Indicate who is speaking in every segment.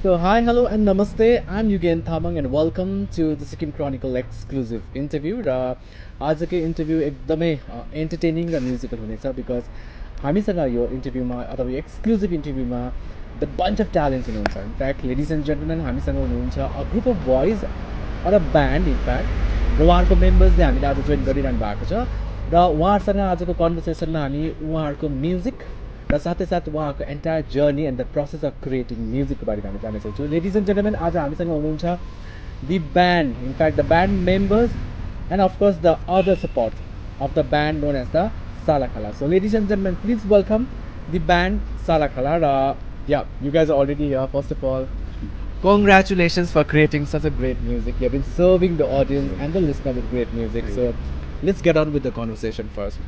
Speaker 1: So hi, hello and namaste. I'm Yonika Infotainment and welcome to the Sikkim Chronicle exclusive interview. र आजको interview एकदमै entertaining र musical हुनेछ because हामीसँग यो इन्टरभ्यूमा अथवा यो एक्सक्लुजिभ इन्टरभ्यूमा द बन्च अफ ट्यालेन्ट्स हुनुहुन्छ. इनफ्याक्ट लेडिज एन्ड जेन्टलमेन हामीसँग हुनुहुन्छ a group of boys or a band in fact र उहाँहरूको मेम्बर्सले हामीले आज जोइन गरिरहनु भएको छ र उहाँहरूसँग आजको कन्भर्सेसनमा हामी उहाँहरूको म्युजिक र साथै साथ उहाँको entire journey and the process of creating म्युजिकको बारेमा हामी जान्न सक्छौँ. लेडिज एन्ड जेन्टलमेन आज हामीसँग हुनुहुन्छ the band in fact the band members and of course the other support of the band known as the Salakhala. So ladies and gentlemen, please welcome the band Salakhala. Yeah, you guys are already here. First of all, congratulations for creating such a great music. You have been serving the audience and the listener with great music. So let's get on with the conversation first.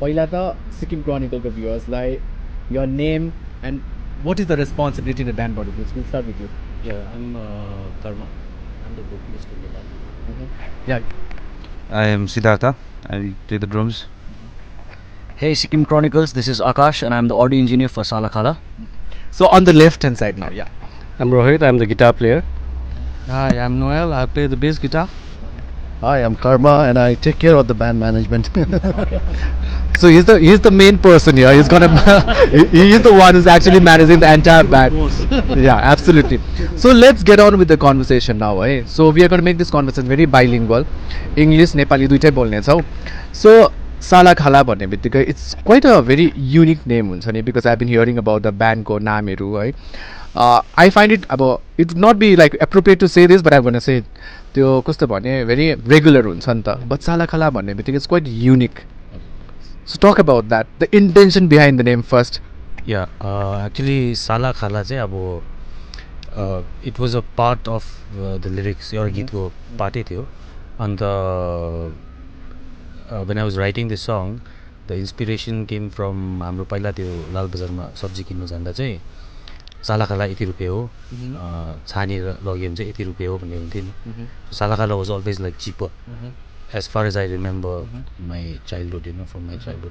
Speaker 1: पहिला त Sikkim क्रोनिकलको भ्युअर्सलाई your name and what is the responsibility in the band body? We'll start with you.
Speaker 2: Yeah, I'm Karma. I'm the vocalist in the band.
Speaker 1: Yeah.
Speaker 3: I am Siddarth. I play the drums.
Speaker 2: Hey, Sikkim Chronicles, this is Akash and I'm the audio engineer for Salakhala.
Speaker 1: So on the left hand side now, yeah.
Speaker 4: I'm Rohit, I'm the guitar player.
Speaker 5: Hi, I'm Noel, I play the bass guitar.
Speaker 6: Hi, I'm Karma and I take care of the band management.
Speaker 1: So he's the main person here. He's gonna he is the one who's actually managing the entire band. Yeah, absolutely. So let's get on with the conversation now. Eh? So we are going to make this conversation very bilingual. English, Nepali दुईटै बोल्ने छौँ. So Salakhala भन्ने बित्तिकै it's quite a very unique name हुन्छ नि because I've been hearing about the band को नामहरू है. I find it अब it would not be like appropriate to say this but I'm gonna say त्यो कस्तो भने very regular हुन्छ नि त. But Salakhala भन्ने बित्तिकै it's quite unique. So talk about that, the intention behind the name first.
Speaker 2: Yeah, actually Salakhala चाहिँ अब it was a part of the lyrics. एउटा गीतको पार्टै थियो. अन्त when I was writing this song, the inspiration came from हाम्रो पहिला त्यो लाल बजारमा सब्जी किन्नु जाँदा चाहिँ Salakhala यति रुपियाँ हो, छानेर लग्यो भने चाहिँ यति रुपियाँ हो भन्ने हुन्थ्यो नि. Salakhala was always like cheaper. As far as I remember my childhood, from my childhood.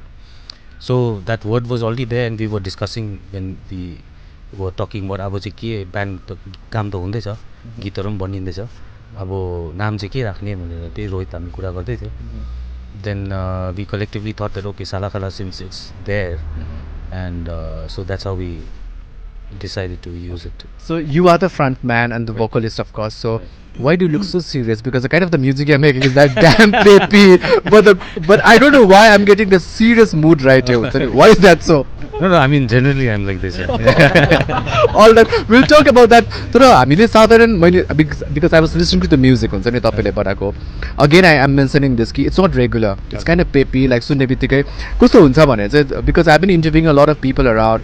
Speaker 2: So that word was already there and we were discussing when we were talking about अब चाहिँ के band त काम त हुँदैछ, गीतहरू पनि बनिँदैछ, अब नाम चाहिँ के राख्ने भनेर त्यही रोहित हामी कुरा गर्दै थियो. Then we collectively thought that okay, Salakhala since it's there and so that's how we decided to use it.
Speaker 1: So you are the front man and the vocalist of course, so why do you look so serious? Because the kind of the music you're making is that damn peppy, but I don't know why I'm getting the serious mood right here. Why is that so?
Speaker 2: No, I mean generally I'm like this. Yeah.
Speaker 1: All that we'll talk about that. तर हामीले साधारण मैले because I was listening to the music हुन्छ नि तपाईले बनाएको. Again I am mentioning this कि it's not regular. It's kind of peppy, like सुन्ने बित्तिकै कस्तो हुन्छ भने चाहिँ because I've been interviewing a lot of people around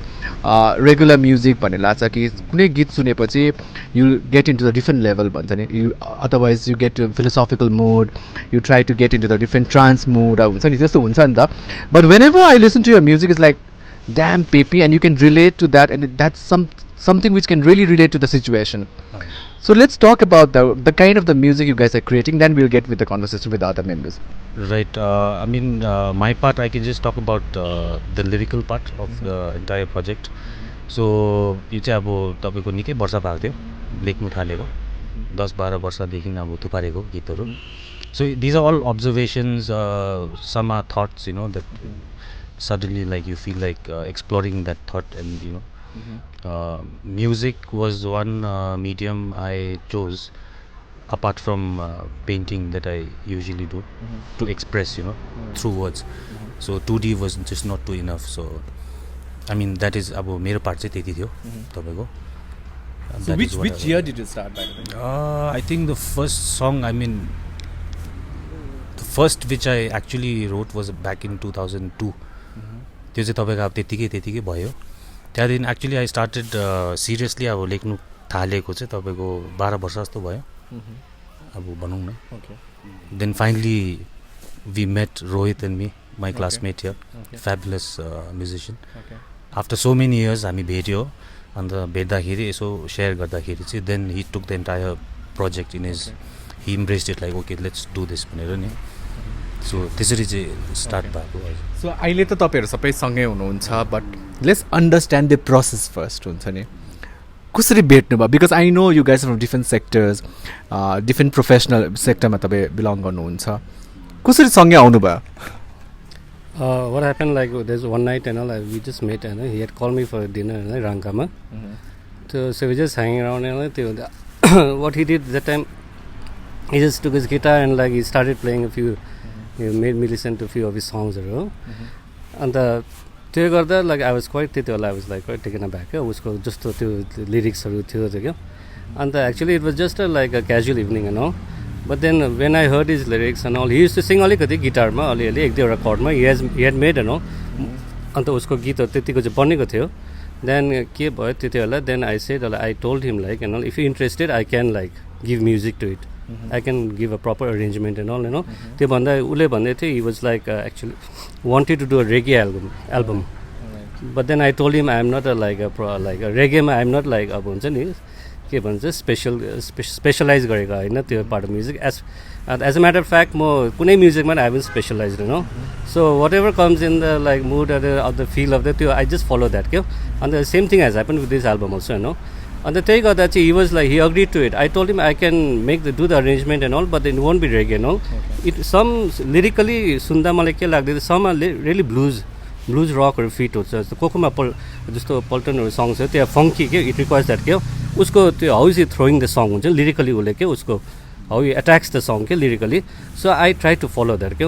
Speaker 1: regular music भन्ने लाग्छ कि कुनै गीत सुनेपछि you get into the different level भन्छ नि. Otherwise you get to philosophical mood, you try to get into the different trance mood हुन्छ नि त्यस्तो हुन्छ नि त. But whenever I listen to your music it's like damn peppy and you can relate to that and that's something which can really relate to the situation. So let's talk about the kind of the music you guys are creating, then we'll get with the conversation with the other members.
Speaker 2: Right. I mean, my part, I can just talk about the lyrical part of the entire project. So यो चाहिँ अब तपाईँको निकै वर्ष भएको थियो लेख्नु थालेको 10-12 वर्षदेखि अब थुपारेको गीतहरू so these are all observations some are thoughts you know that suddenly like you feel like exploring that thought and you know music was one medium I chose apart from painting that I usually do to express you know through words so 2D was just not too enough so I mean that is अब मेरो part चाहिँ त्यति थियो तपाईको
Speaker 1: So which year did you start by the way?
Speaker 2: I think the first song I mean the first which I actually wrote was back in 2002 त्यो चाहिँ तपाईको अब त्यतिकै भयो त्यहाँदेखि एक्चुअली आई स्टार्टेड सिरियसली अब लेख्नु थालेको चाहिँ तपाईको 12 वर्ष जस्तो भयो अब भनौँ न then finally we met Rohit and me my classmate here fabulous musician after so many years हामी भेट्यो अन्त भेट्दाखेरि यसो सेयर गर्दाखेरि चाहिँ then he took the entire project in his he embraced it like okay let's do this भनेर नि so त्यसरी चाहिँ स्टार्ट भएको
Speaker 1: सो अहिले त तपाईँहरू सबै सँगै हुनुहुन्छ but let's understand the process first हुन्छ नि कसरी भेट्नु भयो because I know you guys from different sectors different professional सेक्टरमा तपाईँ बिलोङ गर्नुहुन्छ कसरी सँगै आउनुभयो
Speaker 4: What happened, like, there's one night and all, we just met and he had called me for dinner in Rangkama. So we just hanging around and what he did that time, he just took his guitar and like he started playing a few, he made me listen to a few of his songs. And त्यो गर्दा like I was quite त्यति बेला I was like quite taken aback उसको जस्तो त्यो लिरिक्सहरू थियो क्या अन्त actually it was just like a casual evening and all. But then when I heard his lyrics and all, he used to sing अलिकति गिटारमा अलिअलि एक दुईवटा कर्डमा he had made and all. अन्त उसको गीतहरू त्यतिको चाहिँ बनेको थियो then के भयो त्यति बेला then I said I told him like and all if you're interested I can like give music to it. I can give a proper arrangement and all you know. त्यो भन्दा उसले भन्दै थियो he was like actually wanted to do a reggae album. But then I told him I am not a reggae I am not like अब हुन्छ नि के भन्छ स्पेसलाइज गरेको होइन त्यो part of music as a matter of fact म कुनै म्युजिकमा I haven't specialise no so whatever comes in the like mood of the feel of the त्यो आई जस्ट फलो द्याट क्या अन्त same thing has happen with this album also होइन अन्त त्यही गर्दा चाहिँ he was like he agree to it I told him I can make the do the arrangement and all but it won't be reggae and all it some lyrically सुन्दा मलाई के लाग्दैन some really blues रकहरू fit हुन्छ जस्तो कोकोमा जस्तो पल्टनहरू सङ्ग छ त्यो फङ्की के इट रिक्वायर्स द्याट क्या उसको त्यो how is he throwing the song हुन्छ लिरिकली उसले के उसको how he attacks the song के lyrically so I try to follow that क्या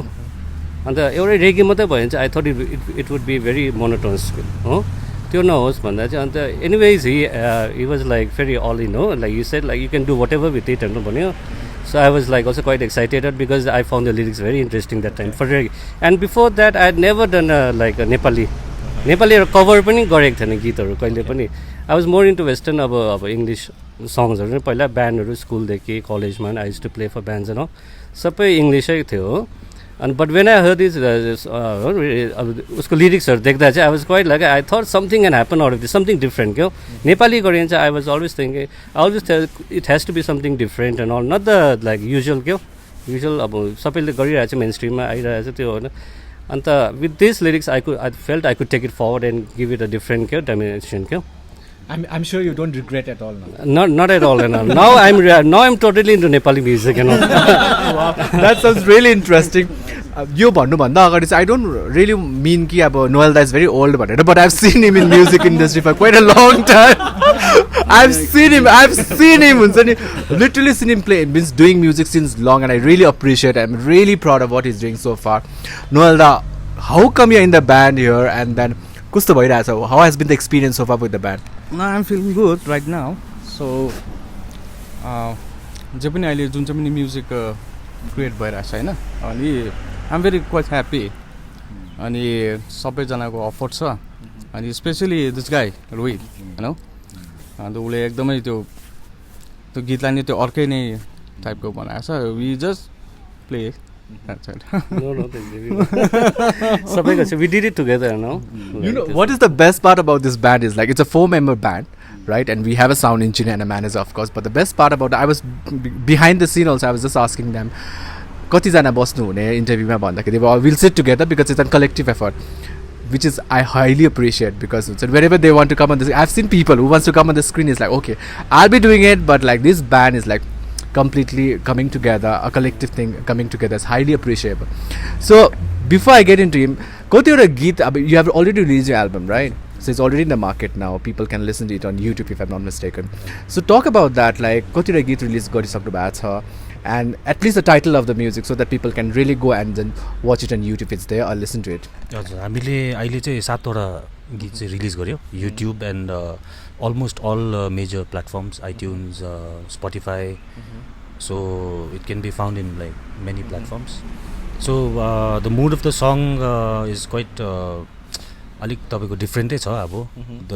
Speaker 4: अन्त एउटै रेगे मात्रै भयो भने चाहिँ I thought it would be very monotonous हो त्यो नहोस् भन्दा चाहिँ अन्त एनिवेज हि वाज लाइक फेरि अल इन हो like you said like you can do whatever with it भन्नु भन्यो So I was like also quite excited because I found the lyrics very interesting that time for reggae. And before that I had never done a Nepali cover पनि गरेको थिएन गीतहरू कहिले पनि I was more into western अब English सङ्ग्सहरू नै पहिला ब्यान्डहरू स्कुलदेखि कलेजमा I used to play for bands and all सबै इङ्ग्लिसै थियो And but when I heard उसको लिरिक्सहरू देख्दा चाहिँ I was quite like I thought something can happen out of this, something different क्या नेपाली गऱ्यो भने चाहिँ I was always thinking I always tell it has to be something different and all, not the like usual क्या usual अब सबैले गरिरहेको छ main स्ट्रिममा आइरहेको छ त्यो होइन अन्त with these lyrics I felt I could take it forward and give it a different क्या dimension क्या
Speaker 1: I'm sure you don't regret at all now.
Speaker 4: Not at all. Now I'm totally into Nepali music.
Speaker 1: Wow, that sounds really interesting. यो भन्नुभन्दा अगाडि चाहिँ I don't really mean कि अब Noel is very old भनेर but I've seen him in music industry for quite a long time. I've seen him हुन्छ नि literally seen him play means doing music since long and I really appreciate it. I'm really proud of what he's doing so far. Noel, how come you're in the band here and then कस्तो भइरहेछ how has been the experience so far with the band?
Speaker 5: No, I'm feeling good right now. So, जे पनि अहिले जुन चाहिँ पनि music create भइरहेछ होइन अनि आइएम भेरी क्वाइट ह्याप्पी अनि सबैजनाको अफोर्ट छ अनि स्पेसली दिस गाई रोहित होइन अन्त उसले एकदमै त्यो गीतलाई नै त्यो अर्कै नै टाइपको बनाएको छ we just play That's it.
Speaker 4: No, we did it together now.
Speaker 1: You know what is the best part about this band is like it's a 4-member band, right? And we have a sound engineer and a manager, of course. But the best part about it, I was behind the scene also. I was just asking them, कतिजना बस्नु हुने इन्टरभ्यूमा भन्दाखेरि we'll sit together because it's a collective effort. which is I highly appreciate, because wherever they want to come on this, I've seen people who wants to come on the screen is like, okay, I'll be doing it, but like this band is like completely coming together, a collective thing coming together is highly appreciable. So before I get into him, you have already released your album, right? So it's already in the market now. People can listen to it on YouTube if I'm not mistaken. So talk about that, like कतिवटा गीत release गरिसक्नु भएको छ, and at least the title of the music, so that people can really go and then watch it on YouTube if it's there or listen to it.
Speaker 2: हजुर हामीले अहिले चाहिँ 7 वटा गीत चाहिँ रिलिज गर्यो YouTube and almost all major platforms iTunes Spotify so it can be found in like many platforms so the mood of the song is quite अलिक तपाईँको डिफ्रेन्टै छ अब the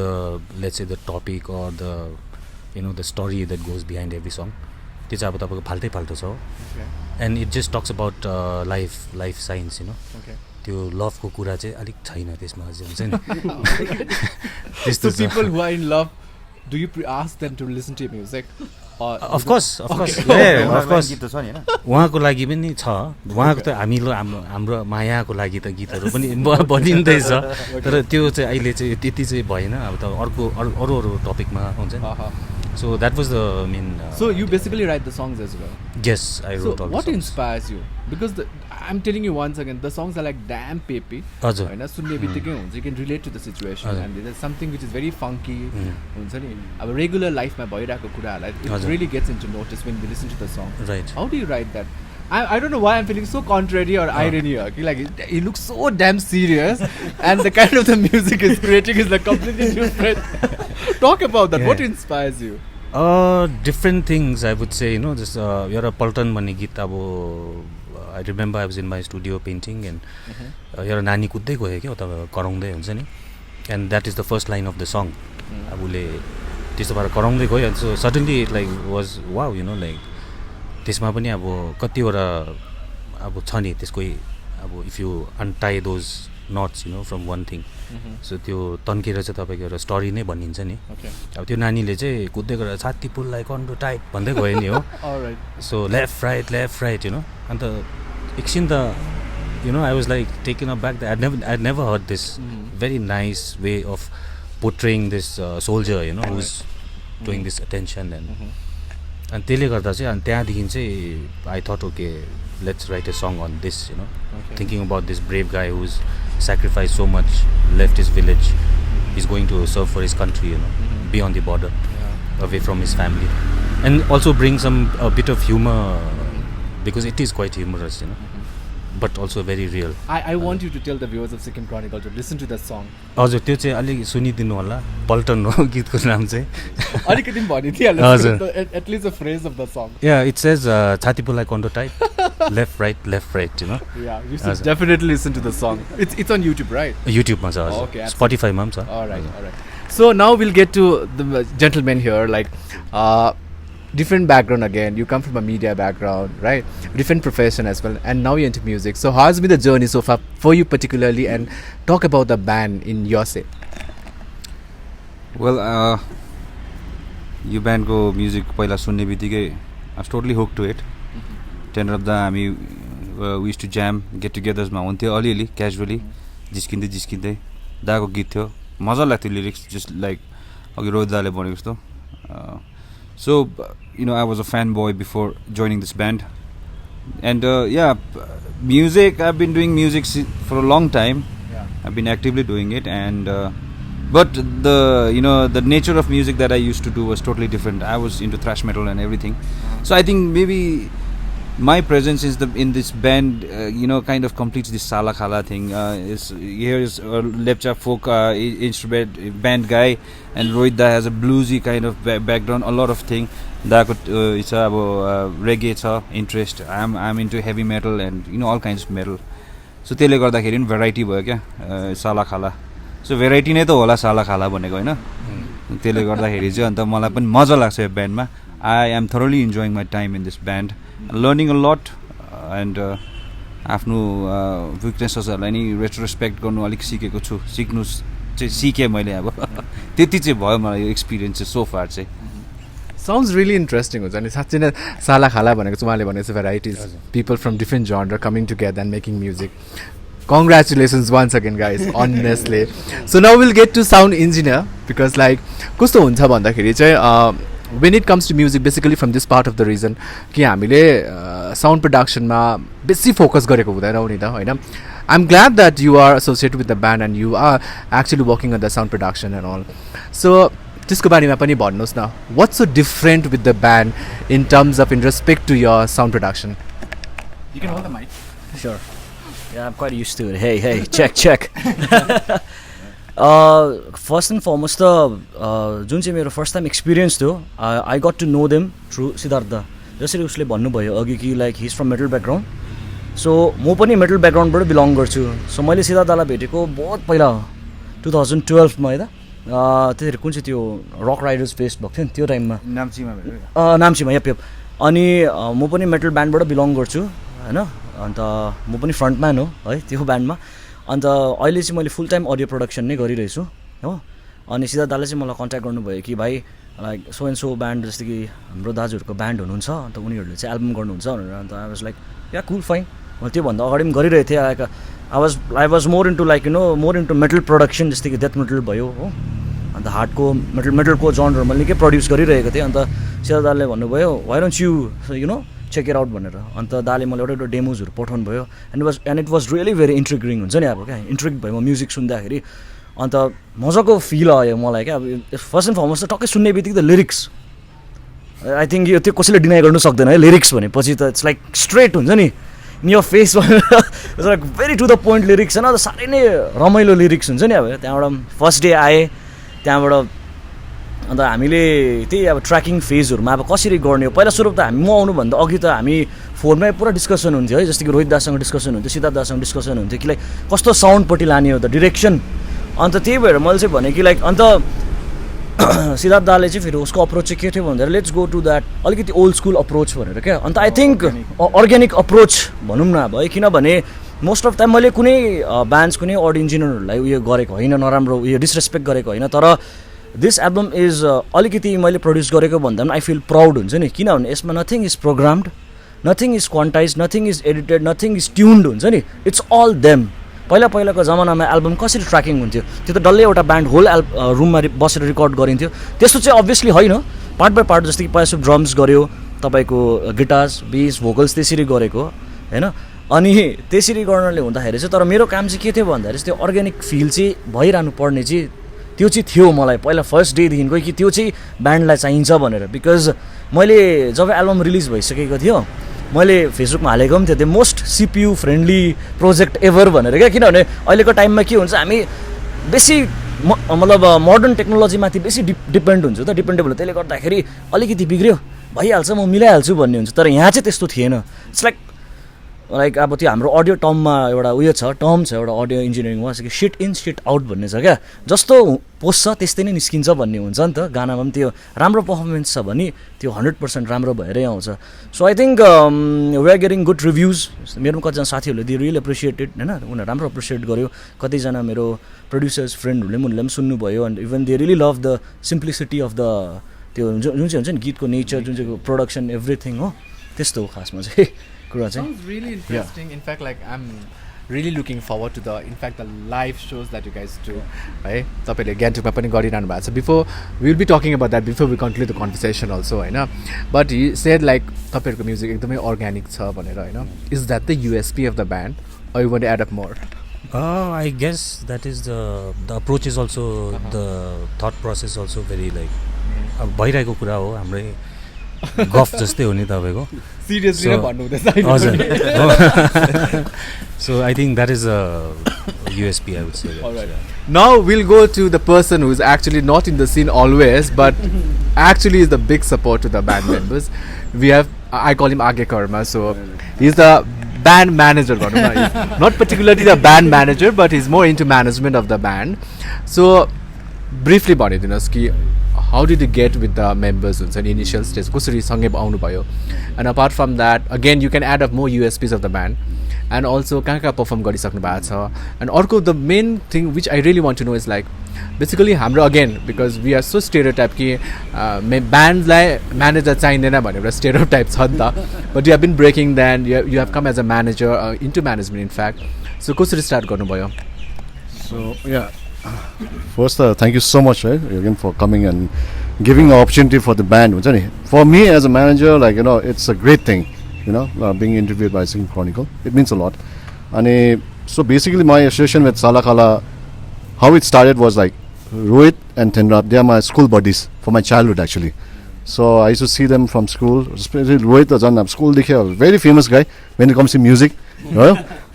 Speaker 2: let's say the topic or the you know the story that goes behind every song त्यो चाहिँ अब तपाईँको फाल्टो छ and it just talks about life science you know त्यो लभको कुरा चाहिँ अलिक छैन त्यसमा अझै हुन्छ नि
Speaker 1: त्यस्तो people who are in love, do you ask them to listen to your music?
Speaker 2: Of course उहाँको लागि पनि छ, उहाँको त हाम्रो मायाको लागि त गीतहरू पनि बनिँदैछ, तर त्यो चाहिँ अहिले चाहिँ त्यति चाहिँ भएन, अब त अरू टपिकमा हुन्छ नि. So that was the main.
Speaker 1: So you basically write the songs as well.
Speaker 2: Yes, I wrote all the songs.
Speaker 1: What inspires you? Because I'm telling you once again, the songs are like damn peppy.
Speaker 2: हजुर.
Speaker 1: हैन सुन्ने बित्तिकै हुन्छ, you can relate to the situation and there's something which is very funky. हुन्छ नि अब regular लाइफमा भइरहेको कुराहरुलाई it really gets into notice when we listen to the song.
Speaker 2: Right.
Speaker 1: How do you write that? I don't know why I'm feeling so contrary or irony here. Like it looks so damn serious and the kind of the music is creating is like completely different. Talk about that. What inspires you?
Speaker 2: Different things I would say, you know, just एउटा पल्टन भन्ने गीत अब I remember I was in my studio painting and एउटा नानी कुद्दै गयो क्या उता कराउँदै हुन्छ नि, and that is the first line of the song. अब उसले त्यस्तो भएर कराउँदै गयो and so suddenly it like was wow, you know, like त्यसमा पनि अब कतिवटा अब छ नि त्यसको अब if you untie those knots, you know, from one thing. So त्यो तन्केर चाहिँ तपाईँको एउटा स्टोरी नै भनिन्छ नि. अब त्यो नानीले चाहिँ कुद्दै गरेर छाती पुललाई कन्डो टाइट भन्दै गयो नि हो. So left right you know, अन्त एकछिन त you know I was like taken up back I never heard this very nice way of portraying this soldier you know who is doing this attention and अनि त्यसले गर्दा चाहिँ अनि त्यहाँदेखि चाहिँ I thought okay let's write a song on this, you know, thinking about this brave guy who's sacrificed so much, left his village, he's going to serve for his country, you know, beyond the border, away from his family, and also bring a bit of humor because it is quite humorous, you know, but also very real.
Speaker 1: I want you to tell the viewers of Sikkim Chronicle to listen to that song.
Speaker 2: हजुर त्यो चाहिँ अलिक सुनिदिनु होला, पल्टन हो गीतको नाम चाहिँ.
Speaker 1: अलिकति भनिदिहाल्नु, at least a phrase of the song.
Speaker 2: Yeah, it says छाती पुललाई कन्डो tight, left right, you know.
Speaker 1: Yeah, you should definitely listen to the song. It's on YouTube, right?
Speaker 2: YouTube मा छ हजुर. Okay, Spotify मा छ.
Speaker 1: All right. So now we'll get to the gentleman here, like different background again. You come from a media background, right? Different profession as well, and now you're into music. So how has been the journey so far for you particularly, and talk about the band in your say.
Speaker 3: Well, यो ब्यान्डको music पहिला सुन्ने बित्तिकै I was totally hooked to it. Tenrab da हामी we used to jam get togethers मा हुन्थ्यो अलिअलि casually जिस्किँदै दाको गीत थियो, मजा लाग्थ्यो लिरिक्स जस्ट लाइक अघि रोहित दाले भनेको जस्तो. So you know, I was a fanboy before joining this band, and music, I've been doing music for a long time. I've been actively doing it, and but the nature of music that I used to do was totally different. I was into thrash metal and everything. So I think maybe my presence in this band kind of completes this Salakhala thing. Here is a lepcha folk instrument band guy, and Rohit da has a bluesy kind of background, a lot of thing. Dako it's reggae cha interest. I'm into heavy metal and all kinds of metal. So त्यसले गर्दाखेरि नि variety भयो क्या सालाखाला. So variety नै त होला सालाखाला भनेको हैन. त्यसले गर्दाखेरि चाहिँ अन्त मलाई पनि मजा लाग्छ यो ब्यान्डमा. I am thoroughly enjoying my time in this band, learning a lot, and आफ्नो विकनेसेसहरुलाई नि रेट्रोस्पेक्ट गर्नु अलिक सिकेको छु. सिक्नु चाहिँ सिके मैले अब त्यति चाहिँ भयो मलाई यो एक्सपिरियन्स चाहिँ सो फार चाहिँ.
Speaker 1: Sounds really interesting हुन्छ नि साच्चै नै सालाखाला भनेको चाहिँ उहाँले भनेको छ varieties, people from different genre coming together and making music. Congratulations once again, guys. Honestly. So now we'll get to sound engineer because like कस्तो हुन्छ भन्दाखेरि चाहिँ when it comes to music, basically from this part of the reason कि हामीले sound production मा बेसी focus गरेको हुँदैनौँ नि त हैन. I'm glad that you are associated with the band and you are actually working on the sound production and all. So त्यसको बारेमा पनि भन्नुहोस् न. What's so different with the band in terms of in respect to your sound production? You can hold the mic.
Speaker 7: Sure. Yeah, I'm quite used to it. Hey, check. First and foremost, जुन चाहिँ मेरो first time experience थियो, I got to know them through Siddarth. जसरी उसले भन्नुभयो अघि कि like he is from metal background. So म पनि मेटल ब्याकग्राउन्डबाट बिलोङ गर्छु. सो मैले सिद्धार्थलाई भेटेको बहुत पहिला 2012 मा है त. त्यतिखेर कुन चाहिँ त्यो रक राइडर्स फेस्ट भएको थियो नि त्यो टाइममा नाम्चीमा यप. अनि म पनि मेटल ब्यान्डबाट बिलोङ गर्छु हैन. अन्त म पनि फ्रन्टम्यान हो है त्यो ब्यान्डमा. अन्त अहिले चाहिँ मैले फुल टाइम अडियो प्रोडक्सन नै गरिरहेछु हो. अनि सिद्धार्थ दाले चाहिँ मलाई कन्ट्याक्ट गर्नुभयो कि भाइ like so and so band जस्तै कि हाम्रो दाजुहरूको ब्यान्ड हुनुहुन्छ अन्त उनीहरूले चाहिँ एल्बम गर्नुहुन्छ भनेर. अन्त I was like yeah cool fine. मैले त्योभन्दा अगाडि पनि गरिरहेको थिएँ. I was more into like more into metal production जस्तै कि डेथ मेटल भयो हो. अन्त हार्डको मेटलको जनर मैले निकै प्रड्युस गरिरहेको थिएँ. अन्त सिद्धार्थ दाले भन्नुभयो why don't you check it out भनेर. अन्त दाले मलाई एउटा डेमोजहरू पठाउनु भयो. And it was really very intriguing हुन्छ नि अब क्या. इन्ट्रिग भयो म म्युजिक सुन्दाखेरि. अन्त मजाको फिल आयो मलाई क्या. अब फर्स्ट एन्ड फर्मोस्ट त टक्कै सुन्ने बित्तिकै त लिरिक्स आई थिङ्क यो त्यो कसैले डिनाइ गर्नु सक्दैन है. लिरिक्स भनेपछि त इट्स लाइक स्ट्रेट हुन्छ नि इन यर फेस भनेर. It's like very to the point lyrics होइन. साह्रै नै रमाइलो लिरिक्स हुन्छ नि अब. त्यहाँबाट फर्स्ट डे आएँ त्यहाँबाट. अन्त हामीले त्यही अब ट्र्याकिङ फेजहरूमा अब कसरी गर्ने हो. पहिला सुरु त म आउनुभन्दा अघि त हामी फोनमै पुरा डिस्कसन हुन्थ्यो है. जस्तै कि रोहित दासँग डिस्कसन हुन्थ्यो, सिद्धार्थ दासँग डिस्कसन हुन्थ्यो कि लाइक कस्तो साउन्डपट्टि लाने हो त डिरेक्सन. अन्त त्यही भएर मैले चाहिँ भने कि लाइक अन्त सिद्धार्थ दाले चाहिँ फेरि उसको अप्रोच चाहिँ के थियो भन्दाखेरि लेट्स गो टु द्याट अलिकति ओल्ड स्कुल अप्रोच भनेर क्या. अन्त आई थिङ्क अर्ग्यानिक अप्रोच भनौँ न अब है. किनभने मोस्ट अफ टाइम मैले कुनै ब्यान्ड्स कुनै अडियो इन्जिनियरहरूलाई उयो गरेको होइन, नराम्रो उयो डिसरेस्पेक्ट गरेको होइन. तर दिस एल्बम इज अलिकति मैले प्रड्युस गरेको भन्दा पनि आई फिल प्राउड हुन्छ नि. किनभने यसमा nothing is programmed, nothing is quantize, nothing is edited, nothing is tuned हुन्छ नि. It's all them. पहिलाको जमानामा एल्बम कसरी ट्र्याकिङ हुन्थ्यो त्यो त डल्लै एउटा ब्यान्ड होल रुममा बसेर रेकर्ड गरिन्थ्यो. त्यस्तो चाहिँ अभियसली होइन. पार्ट बाई पार्ट जस्तै कि पहिला ड्रम्स गऱ्यो, तपाईँको गिटार्स बेस भोकल्स त्यसरी गरेको होइन. अनि त्यसरी गर्नाले हुँदाखेरि चाहिँ तर मेरो काम चाहिँ के थियो भन्दाखेरि चाहिँ त्यो अर्ग्यानिक फिल चाहिँ भइरहनु पर्ने चाहिँ त्यो चाहिँ थियो मलाई पहिला फर्स्ट डेदेखिको कि त्यो चाहिँ ब्यान्डलाई चाहिन्छ भनेर. बिकज मैले जब एल्बम रिलिज भइसकेको थियो मैले फेसबुकमा हालेको पनि थियो the most CPU friendly project ever भनेर क्या. किनभने अहिलेको टाइममा के हुन्छ हामी बेसी मतलब मोडर्न टेक्नोलोजीमाथि बेसी डिपेन्ड हुन्छ त. डिपेन्डेबल त्यसले गर्दाखेरि अलिकति बिग्रियो भइहाल्छ म मिलाइहाल्छु भन्ने हुन्छ. तर यहाँ चाहिँ त्यस्तो थिएन. इट्स लाइक अब त्यो हाम्रो अडियो टर्ममा एउटा उयो छ, टर्म छ एउटा अडियो इन्जिनियरिङमा कि सिट इन सिट आउट भन्ने छ क्या. जस्तो पोस्छ त्यस्तै नै निस्किन्छ भन्ने हुन्छ नि त. गानामा पनि त्यो राम्रो पर्फर्मेन्स छ भने त्यो 100% राम्रो भएरै आउँछ. So I think we are getting good reviews. मेरो पनि कतिजना साथीहरूले दे रियली एप्रिसिएटेड होइन. उनीहरू राम्रो एप्रिसिएट गर्यो. कतिजना मेरो प्रड्युसर्स फ्रेन्डहरूले पनि उनीहरूले पनि सुन्नुभयो. And even they really love the simplicity of the त्यो जुन चाहिँ हुन्छ नि गीतको नेचर, जुन चाहिँ प्रोडक्सन एभ्रिथिङ हो त्यस्तो हो खासमा चाहिँ कुरा चाहिँ.
Speaker 1: Sounds really interesting. In fact, like I'm really looking forward to the live shows that you guys do. है तपाईले ग्यान्टुकमा पनि गरिरहनु भएको छ. Before we will be talking about that before we conclude the conversation also हैन. But he said like तपाईहरुको music एकदमै organic छ भनेर हैन. Is that the USP of the band or you want to add up more?
Speaker 2: I guess that is the approach is also the thought process also very like अब भइरहेको कुरा हो हाम्रै गफ जस्तै हो नि तपाईको.
Speaker 1: Seriously भन्नु हुँदैछ.
Speaker 2: So I think that is a USP I would say.
Speaker 1: All right. Now we'll go to the person who is actually not in the scene always but actually is the big support to the band members. We have I call him Age Karma. So he's the band manager. He's not particularly the band manager but he's more into management of the band. So briefly भनिदिनुहोस् कि how did you get with the members in the initial stage? कसरी सँगै आउनु भयो? And apart from that, again you can add up more USPs of the band. And also कहाँ perform गरिसक्नु भएको छ? And अर्को the main thing which I really want to know is like basically हाम्रो again because we are so stereotype कि bandsलाई manager चाहिँदैन भन्ने एउटा stereotype छ नि त. But you have been breaking that. You have come as a manager into management in fact. So कसरी start गर्नुभयो?
Speaker 6: So yeah, first thank you so much, right, again for coming and giving an opportunity for the band. For me as a manager, like it's a great thing, being interviewed by Sikkim Chronicle. It means a lot. And so basically, my association with Salakhala, how it started was like Rohit and Tenrab. They are my school buddies for my childhood actually. So I used to see them from school. Especially Rohit was on school. Very famous guy when it comes to music.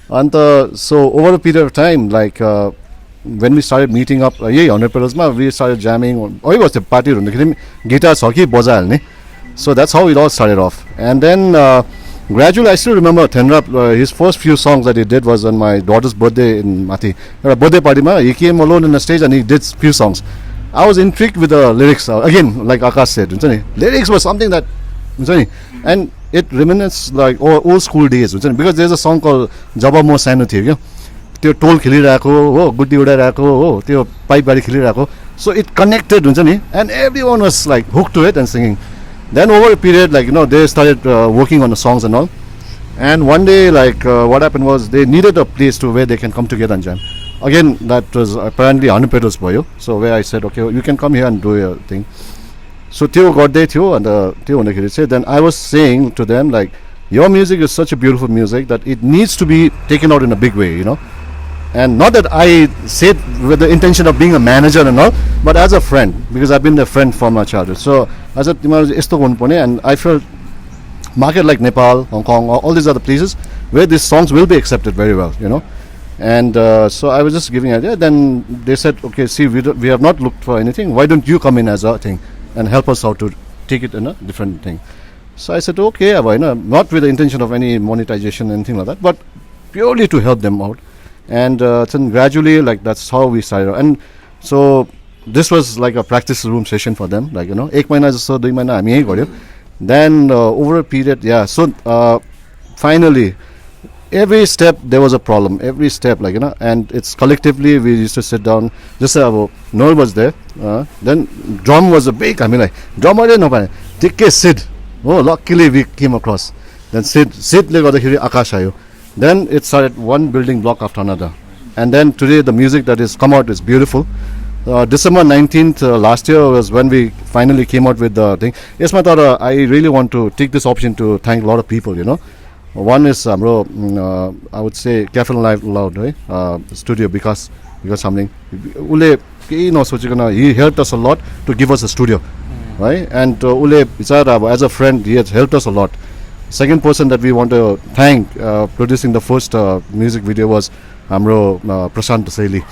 Speaker 6: And so over a period of time, like when we started meeting up, 100 pedals, we started jamming. Oh, it was the party room. Guitar, hockey, boza. So that's how it all started off. And then gradually, I still remember Tenrab. His first few songs that he did was on my daughter's birthday in Mati. At a birthday party, he came alone in the stage and he did few songs. I was intrigued with the lyrics. Again, like Akash said, lyrics was something that, and it reminisces like old school days. Because there's a song called Jaba Mo Sano Thiyo. त्यो टोल खेलिरहेको हो, गुड्डी उडाइरहेको हो, त्यो pipe बारी खेलिरहेको. So it connected, and everyone was like hooked to it and singing. Then over a period, like they started working on the songs and all. And one day, like what happened was they needed a place to where they can come together and jam. Again, that was apparently 100 pedals for you. So where I said, okay, you can come here and do your thing. So Theo got there, and then I was saying to them like, your music is such a beautiful music that it needs to be taken out in a big way, And not that I said with the intention of being a manager and all, but as a friend, because I've been a friend from my childhood. So I said, and I felt market like Nepal, Hong Kong, all these other places where these songs will be accepted very well, And so I was just giving an idea. Then they said, okay, see, we have not looked for anything. Why don't you come in as a thing and help us out to take it in a different thing? So I said, okay, not with the intention of any monetization, anything like that, but purely to help them out. And then gradually, like that's how we started. And so this was like a practice room session for them, like ek mahina jasto 2 mahina हामी यही गर्यो. Then over a period, so finally every step there was a problem, every step, like and it's collectively we used to sit down. Just Noel was there, then drum was a big, like drummer didn't know Tikke Sid. Oh, luckily we came across. Then Sid le गर्दाखेरि Akash आयो. Then it started one building block after another. And then today the music that has come out is beautiful. December 19th last year was when we finally came out with the thing. Yes, I really want to take this option to thank a lot of people, One is, I would say, Cafe Live Loud, right? Studio because something. He helped us a lot to give us a studio, right? And as a friend, he has helped us a lot. Second person that we want to thank producing the first music video was Rasaily.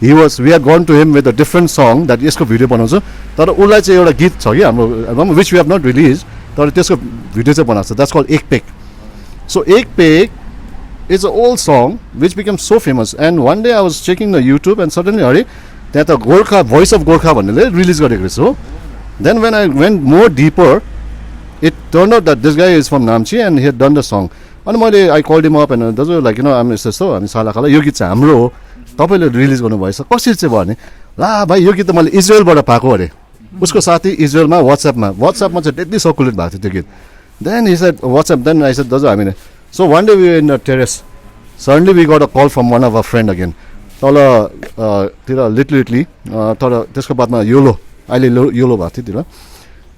Speaker 6: We had gone to him with a different song that yesko video बनाउँछ तर उलाई चाहिँ एउटा गीत छ के हाम्रो which we have not released तर त्यसको video चाहिँ बनाएको छ. That's called Ek Pek. So Ek Pek is an old song which became so famous, and one day I was checking the YouTube and suddenly त्यहाँ त Gorkha voice of Gorkha भन्नेले release गरेको रहेछ हो. Then when I went more deeper, it turned out that this guy is from Namchi and he had done the song. And I called him up and like I'm so I'm Salakhala, यो गीत चाहिँ हाम्रो हो, तपाईले release गर्नुभएछ कसरी चाहिँ भने ला भाइ यो गीत त मैले इजरायलबाट पाएको अरे. उसको साथी इजरायलमा व्हाट्सएपमा चाहिँ त्यति सर्कुलेट भएको थियो त्यो गीत. Then he said WhatsApp. Then I said दाजु हामी. So one day we were in the terrace. Suddenly we got a call from one of our friend again. तल लिटली तर त्यसको बादमा योलो अहिले योलो भएको थियो तिर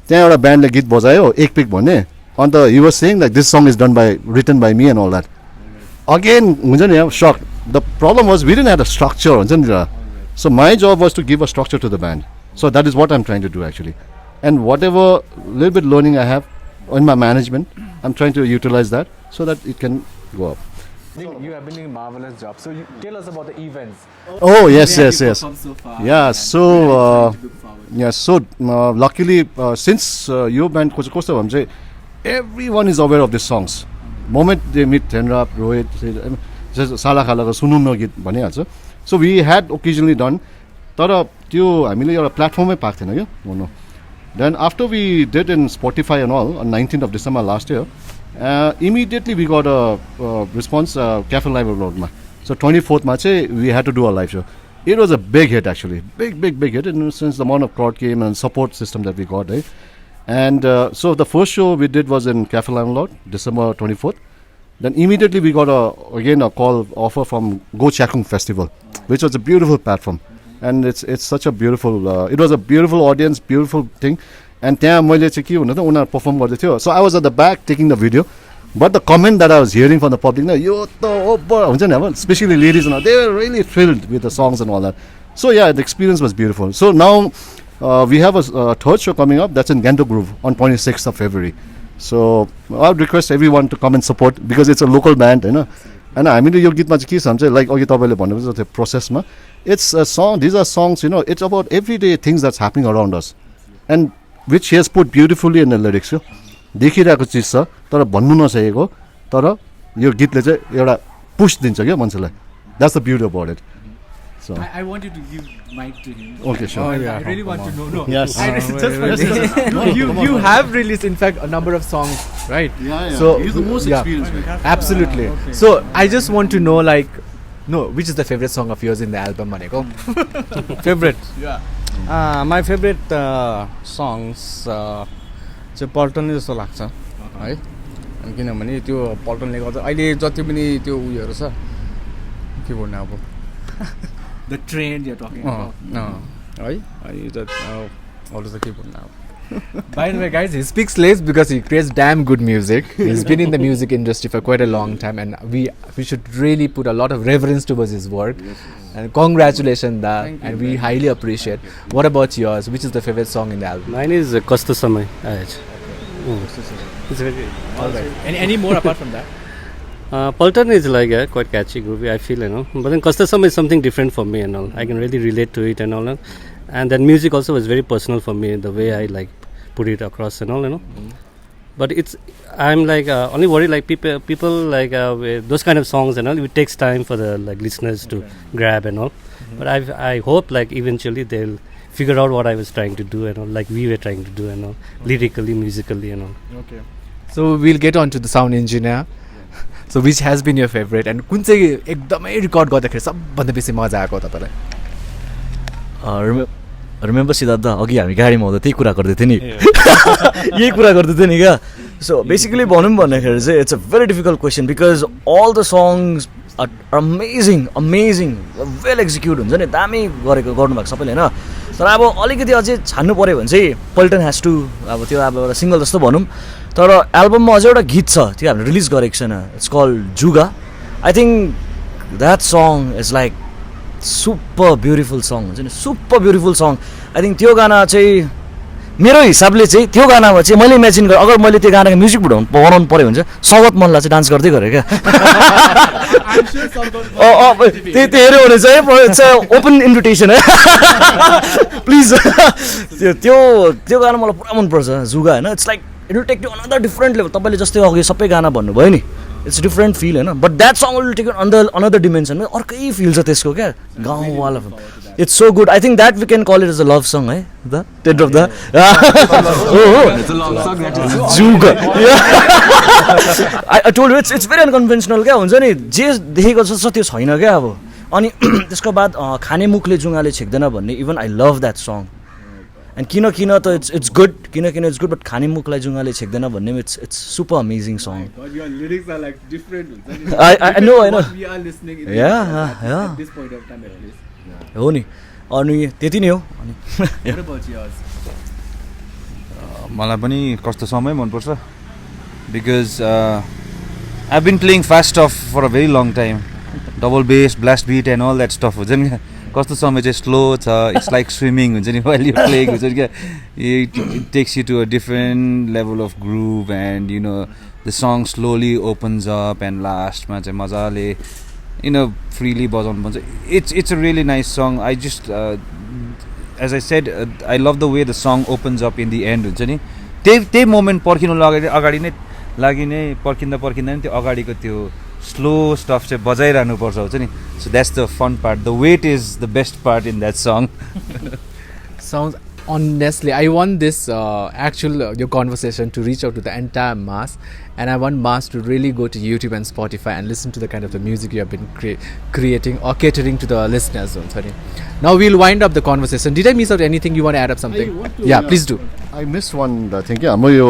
Speaker 6: त्यहाँ एउटा ब्यान्डले गीत बजायो एक पिक भन्ने. अन्त he was saying like this song is written by me and all that. Again हुन्छ नि shock. The problem was we didn't have a structure हुन्छ नि. So my job was to give a structure to the band. So that is what I'm trying to do actually. And whatever little bit learning I have in my management, I'm trying to utilize that so that it can go up.
Speaker 1: You have been doing a marvelous job. So tell us about the events.
Speaker 6: Oh yes.
Speaker 1: So far.
Speaker 6: Yeah. So luckily since your band ko कस्तो भन्छ चाहिँ everyone is aware of these songs. Moment they meet Tenrab, Rohit, Salakhala'को सुनौँ न गीत भनिहाल्छ. So we had occasionally done. तर त्यो हामीले एउटा प्लेटफर्मै पाएको थिएन क्या भन्नु. Then after we did in Spotify and all on 19th of December last year, immediately we got a response Cafe Live Loudमा. So 24th मा चाहिँ we had to do a live show. It was a big hit actually, big hit in since the amount of crowd came and support system that we got, right? And so the first show we did was in Cafe Live Loud, December 24th. Then immediately we got a call offer from Go Chakung Festival, which was a beautiful platform, and it's such a beautiful. It was a beautiful audience, beautiful thing, and त्यहाँ मैले चाहिँ के भन्नु त उनीहरू perform गर्दै थियो. So I was at the back taking the video, but the comment that I was hearing from the public, यो त ओभर हुन्छ नि अब, especially ladies, they were really thrilled with the songs and all that. So yeah, the experience was beautiful. So now we have a third show coming up. That's in Gandok Grove on 26th of February. So I would request everyone to come and support because it's a local band, you know. And हामीले यो गीतमा चाहिँ के छ भने like अघि तपाईले भन्नुभयो त्यो प्रोसेसमा, it's a song. These are songs, you know. It's about everyday things that's happening around us, and which he has put beautifully in the lyrics. देखिरहेको चिज छ तर भन्नु नसकेको, तर यो गीतले चाहिँ एउटा पुश दिन्छ क्या मान्छेलाई. That's the beauty about it. So
Speaker 1: I want you to give mic to him.
Speaker 6: Okay, sure.
Speaker 1: I really want to know. No.
Speaker 6: Yes.
Speaker 1: You have released, in fact, a number of songs, right?
Speaker 6: Yeah.
Speaker 1: So
Speaker 6: He's the most experienced man.
Speaker 1: Absolutely. So I just want to know, like, which is the favorite song of yours in the album, Maneko?
Speaker 5: Favorite?
Speaker 1: Yeah.
Speaker 5: My favorite songs चाहिँ पल्टन नै जस्तो लाग्छ है, किनभने त्यो पल्टनले गर्दा अहिले जति पनि त्यो उयोहरू छ के भन्नु अब
Speaker 1: The trend you're talking about.
Speaker 5: है अनि अरू त के भन्नु अब.
Speaker 1: By the way, guys, he speaks less because he creates damn good music. He's been in the music industry for quite a long time, and we should really put a lot of reverence towards his work. And congratulations, and we highly appreciate. What about yours? Which is the favorite song in the album?
Speaker 4: Mine is Kasta Samay. It's very
Speaker 1: All right. Any more apart from that?
Speaker 4: Paltan is like quite catchy, groovy, I feel, you know. But then Kasta Samay is something different for me and all. I can really relate to it and all. And then music also was very personal for me, the way I like put it across and all, you know. But I'm like only worried like people like with those kind of songs and all, it takes time for the like listeners to grab and all. But I hope like eventually they'll figure out what I was trying to do and all, like we were trying to do and all, lyrically, musically and all.
Speaker 1: Okay. So we'll get on to the sound engineer. So which has been your favorite and कुन चाहिँ एकदमै record गर्दाखेरि सबभन्दा बेसी मजा आएको तपाईलाई?
Speaker 7: Remember Siddhartha अघि हामी गाडीमा आउँदा त्यही कुरा गर्दै थियौँ नि यही कुरा गर्दै थियौँ नि क्या. सो बेसिकली भनौँ भन्दाखेरि चाहिँ it's a very difficult question because all the songs are amazing well execute हुन्छ नि, दामी गर्नुभएको सबैले होइन. तर अब अलिकति अझै छान्नु पऱ्यो भने चाहिँ पल्टन ह्याज टु अब त्यो अब एउटा सिङ्गल जस्तो भनौँ. तर एल्बममा अझै एउटा गीत छ त्यो हामीले रिलिज गरेको छैन, इट्स कल्ड जुगा. I think that song is like super beautiful song हुन्छ नि, super beautiful song. I think त्यो गाना चाहिँ मेरो हिसाबले चाहिँ त्यो गानामा चाहिँ मैले इमेजिन गरेँ अगर मैले त्यो गानाको म्युजिक बनाउनु पऱ्यो भने चाहिँ सवत मनलाई चाहिँ डान्स गर्दै गरेँ क्या. त्यही हेऱ्यो भने चाहिँ ओपन इन्भिटेसन है प्लिज. त्यो गाना मलाई पुरा मनपर्छ जुगा होइन. It's like it will take to another different level. तपाईँले जस्तै अघि सबै गाना भन्नुभयो नि, इट्स डिफ्रेन्ट फिल होइन. But that song will take another dimension. अर्कै फिल छ त्यसको क्या गाउँवाला. It's so good. I think that we can call it as a love song है, द टेन्ड्रब द जुगा. I told it's very unconventional क्या हुन्छ नि, जे देखेको छ त्यो छैन क्या अब. अनि त्यसको बाद खाने मुखले जुङ्गाले छेक्दैन भन्ने, even I love that song. And किन त इट्स गुड, किन इट्स गुड, बट खाने मुखलाई जुङ्गाले छेक्दैन भन्ने it's super amazing song. I know होइन हो नि. अनि त्यति नै हो.
Speaker 3: मलाई पनि कस्तो समय मनपर्छ because I been playing fast stuff for a very long time, double bass, blast beat and all that stuff हुन्छ नि. कस्तो समय चाहिँ स्लो छ, इट्स लाइक स्विमिङ हुन्छ नि, वाइल यु प्लेइङ हुन्छ नि क्या. It takes you to a different level of groove and you know the song slowly opens up and लास्टमा चाहिँ मजाले freely बजाउनु भन्छ. It's a really nice song. I just as I said I love the way the song opens up in the end हुन्छ नि. त्यही moment पर्खिनु अगाडि नै पर्खिँदा नि त्यो अगाडिको त्यो स्लो स्टफ चाहिँ बजाइरहनु पर्छ हुन्छ नि. So that's the fun part. The wait is the best part in that song.
Speaker 1: Sounds honestly, I want this your conversation to reach out to the entire mass, and I want mass to really go to YouTube and Spotify and listen to the kind of the music you have been creating or catering to the listeners. Now we'll wind up the conversation. Did I miss out anything? You want to add up something? Please do.
Speaker 6: I missed one thing. म यो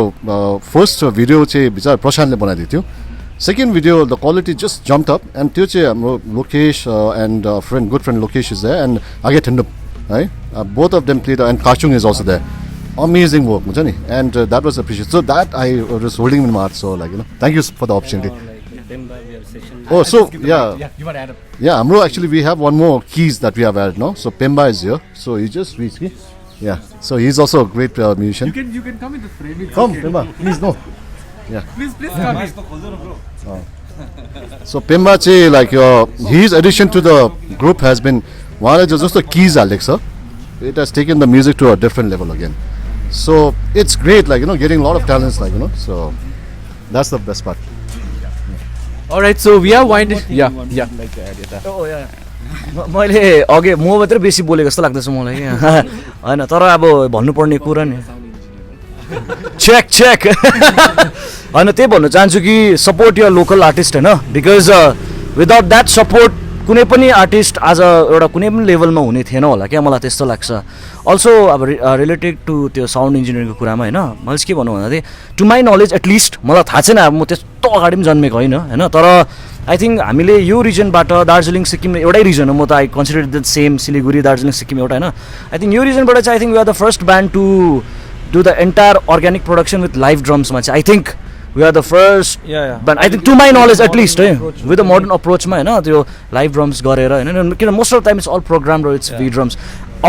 Speaker 6: first video चाहिँ विचार प्रशान्तले बनाइदिएको थियो. second video the quality just jumped up, and त्यो चाहिँ हाम्रो Lokesh and good friend Lokesh is there, and Tenrab, right? Both of them played, and Kachung is also there. Amazing work, and that was appreciated. So that I was holding in my heart. So thank you for the opportunity. Oh, so yeah,
Speaker 1: you want to add up?
Speaker 6: yeah, Amro, actually we have one more keys that we have added now. So Pemba is here. So he just reached me. Yeah, so he's also a great musician.
Speaker 1: You can come in the frame.
Speaker 6: Come, Pemba, please no. Yeah.
Speaker 1: Please come in.
Speaker 6: So Pemba चाहिँ his addition to the group has been just the keys Alexa. It has taken the music to a different level again. So it's great, getting a lot of talents, so that's the best part.
Speaker 1: Alright, so we are winding. Yeah.
Speaker 7: Oh yeah. मैले अघि म मात्रै बेसी बोलेको जस्तो लाग्दैछ मलाई के हैन तर अब भन्नुपर्ने कुरा नि चेक हैन त्यही भन्न चाहन्छु कि सपोर्ट योर लोकल आर्टिस्ट हैन बिकज विदाउट द्याट सपोर्ट कुनै पनि आर्टिस्ट आज एउटा कुनै पनि लेभलमा हुने थिएन होला क्या मलाई त्यस्तो लाग्छ अल्सो अब रिलेटेड टु त्यो साउन्ड इन्जिनियरिङको कुरामा हैन मैले के भन्नु भन्दा टु माई नलेज एटलिस्ट मलाई थाहा छैन अब म त्यस्तो अगाडि पनि जन्मेको हैन तर आई थिङ्क हामीले यो रिजनबाट दार्जिलिङ सिक्किम एउटै रिजन हो म त I consider the same Siliguri Darjeeling Sikkim एउटा हैन आई थिङ्क यो रिजनबाट चाहिँ I think we are the first band to do the entire organic production with live ड्रम्समा चाहिँ I think we are the first band I think to my knowledge at least with a modern approach ma हैन त्यो live drums गरेर हैन किन most of the time it's all programmed or it's V drums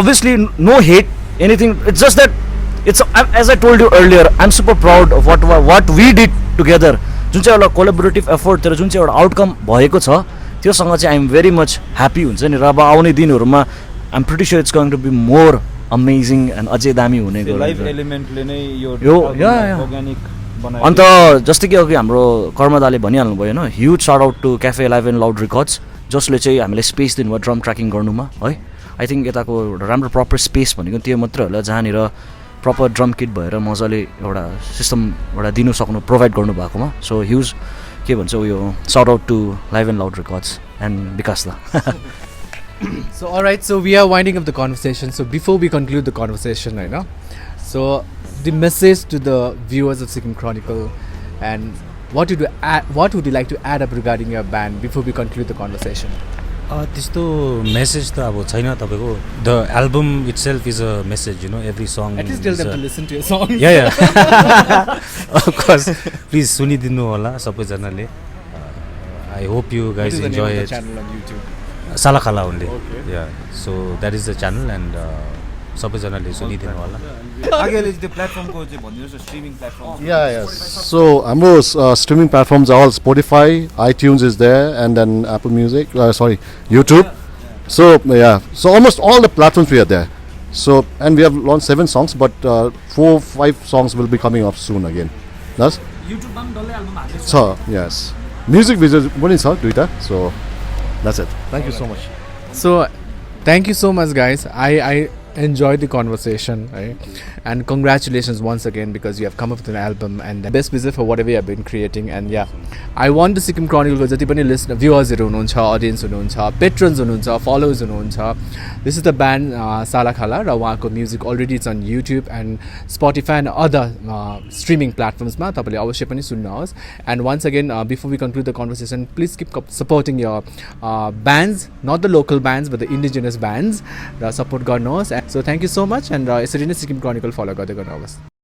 Speaker 7: obviously no hate anything it's just that it's as I told you earlier I'm super proud of what we did together जुन चाहिँ एउटा collaborative effort तर जुन चाहिँ एउटा outcome भएको छ त्यो सँग चाहिँ I'm very much happy हुन्छ नि र अब आउने दिनहरुमा I'm pretty sure it's going to be more amazing and अझै दामी हुने गयो
Speaker 3: live element ले नै यो organic
Speaker 7: अन्त जस्तै कि अघि हाम्रो कर्मदाले भनिहाल्नु भयो हैन huge shout out to Cafe Live and Loud Records जसले चाहिँ हामीले स्पेस दिनुभयो ड्रम ट्र्याकिङ गर्नुमा है आई थिङ्क यताको एउटा राम्रो प्रपर स्पेस भनेको त्यो मात्रै होला जहाँनिर प्रपर ड्रम किट भएर मजाले एउटा सिस्टम एउटा दिनु सक्नु प्रोभाइड गर्नु भएकोमा सो ह्युज के भन्छ उयो shout out to Live and Loud Records and Bikas दा
Speaker 1: So alright, so we are winding up the conversation. So before we conclude the conversation, I know. So the message to the viewers of Sikkim Chronicle, and what would you like to add up regarding your band before we conclude the conversation?
Speaker 2: त्यस्तो message त अब छैन तपाईको the album itself is a message every song
Speaker 1: At least tell them to listen to your song.
Speaker 2: या of course please सुनिदिनु होला सबैजनाले I hope you guys enjoy it
Speaker 1: Channel on YouTube.
Speaker 2: Salakhala only. Yeah. So that is the channel and सबैजनाले सुनिदिनु होला
Speaker 3: अघिले त्यो प्लेटफर्मको चाहिँ भनिदिनुस् streaming platform
Speaker 6: Yeah. So Amro's streaming platforms are all Spotify, iTunes is there, and then Apple Music. YouTube. So so almost all the platforms we are there. So and we have launched 7 songs, but 4-5 songs will be coming up soon again. That's
Speaker 1: YouTube bam डल्लै album हाल्दै
Speaker 6: so yes. Music videos पनि छ दुईटा. So that's it. Thank you so much.
Speaker 1: So thank you so much guys. I enjoyed the conversation, right? And congratulations once again because you have come up with an album and the best wishes for whatever you have been creating. And yeah, I want the Sikkim Chronicle ko jati pani listener viewers haru hununcha, audience hununcha, patrons hununcha, followers hununcha. This is the band Salakhala ra wahako music already it's on YouTube and Spotify and other streaming platforms ma tapale avasya pani sunnuhoस्. And once again before we conclude the conversation, please keep supporting your bands, not the local bands but the indigenous bands ra support garनुहोस्. So thank you so much and यसरी नै Sikkim Chronicle follow गर्दै गर्नुहोस्.